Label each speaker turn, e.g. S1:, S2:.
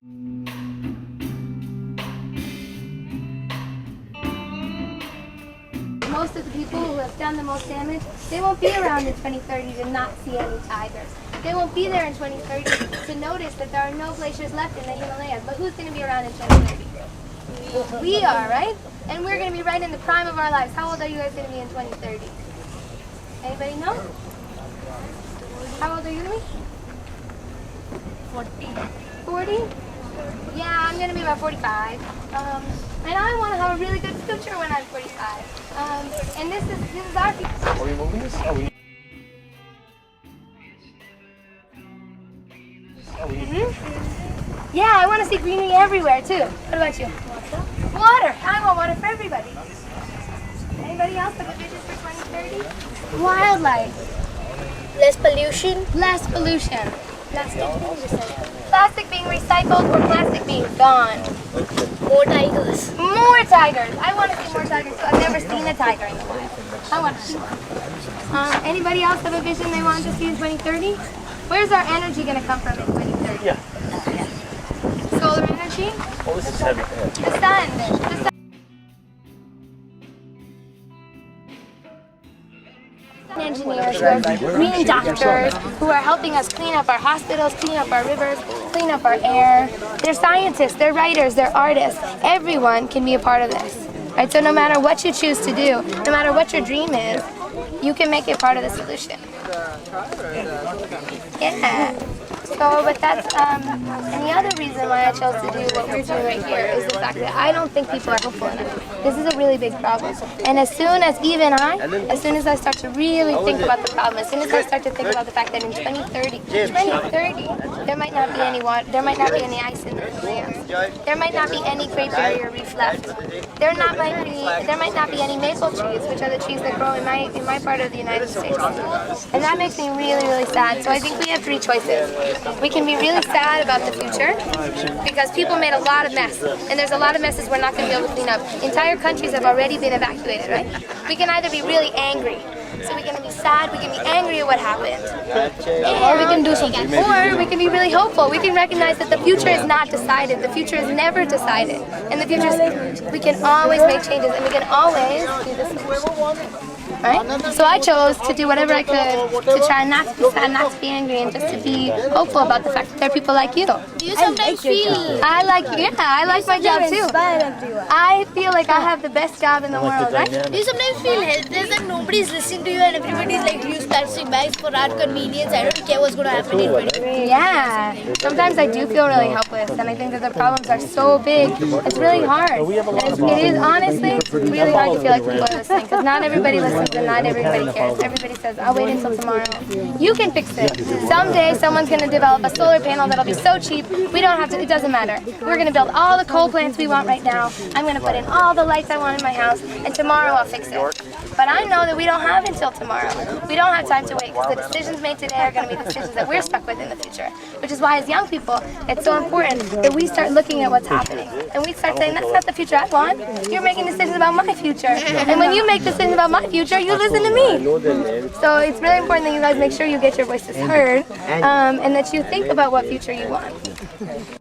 S1: Most of the people who have done the most damage, they won't be around in 2030 to not see any tigers. They won't be there in 2030 to notice that there are no glaciers left in the Himalayas. But who's going to be around in 2030? We are, right? And we're going to be right in the prime of our lives. How old are you guys going to be in 2030? Anybody know? How old are you going to be? 40? Yeah, I'm going to be about 45. And I want to have a really good future when I'm 45. And this is our future.
S2: Are we moving this?
S1: Yeah, I want to see greenery everywhere too. What about you? Water. I want water for everybody. Anybody else have a vision for 2030? Wildlife.
S3: Less pollution.
S1: Less pollution. Plastic being recycled or plastic being gone.
S3: More tigers.
S1: More tigers. I want to see more tigers too. I've never seen a tiger in the wild. I want to see one. Anybody else have a vision they want to see in 2030? Where's our energy going to come from in 2030?
S2: Yeah.
S1: Solar energy?
S2: Oh, this is heavy.
S1: The sun. The sun. Engineers who are green doctors who are helping us clean up our hospitals, clean up our rivers, clean up our air. They're scientists, they're writers, they're artists. Everyone can be a part of this. Right? So no matter what you choose to do, no matter what your dream is, you can make it part of the solution. Yeah. So, but that's, and the other reason why I chose to do what we're doing right here is the fact that I don't think people are hopeful enough. This is a really big problem. And as soon as as soon as I start to really think about the problem, as soon as I start to think about the fact that in 2030, there might not be any water, there might not be any ice in the Himalayas. There might not be any Great Barrier Reef left. There might not be any maple trees, which are the trees that grow in my part of the United States. And that makes me really, really sad. So I think we have three choices. We can be really sad about the future because people made a lot of mess, and there's a lot of messes we're not going to be able to clean up. Entire countries have already been evacuated, right? We can either be really angry, so we can be sad, we can be angry at what happened, or we can do something. Or we can be really hopeful. We can recognize that the future is not decided. The future is never decided, and the future is, we can always make changes, and we can always do this. Right? So I chose to do whatever I could to try not to be sad, not to be angry, and just to be hopeful about the fact that there are people like you.
S3: Do you sometimes feel?
S1: I like my job too. I feel like I have the best job in the world, right?
S3: Do you sometimes feel helpless that nobody's listening to you and everybody's like, use plastic bags for our convenience? I don't care what's going to happen in 2020.
S1: Yeah. Sometimes I do feel really helpless, and I think that the problems are so big. It's really hard. It is honestly really hard to feel like people are listening, because not everybody listens and not everybody cares. Everybody says, I'll wait until tomorrow. You can fix it. Someday someone's going to develop a solar panel that'll be so cheap, we don't have to, it doesn't matter. We're going to build all the coal plants we want right now. I'm going to put in all the lights I want in my house, and tomorrow I'll fix it. But I know that we don't have until tomorrow. We don't have time to wait, because the decisions made today are going to be the decisions that we're stuck with in the future. Which is why as young people, it's so important that we start looking at what's happening. And we start saying, that's not the future I want. You're making decisions about my future. And when you make decisions about my future, you listen to me. So it's really important that you guys make sure you get your voices heard, and that you think about what future you want.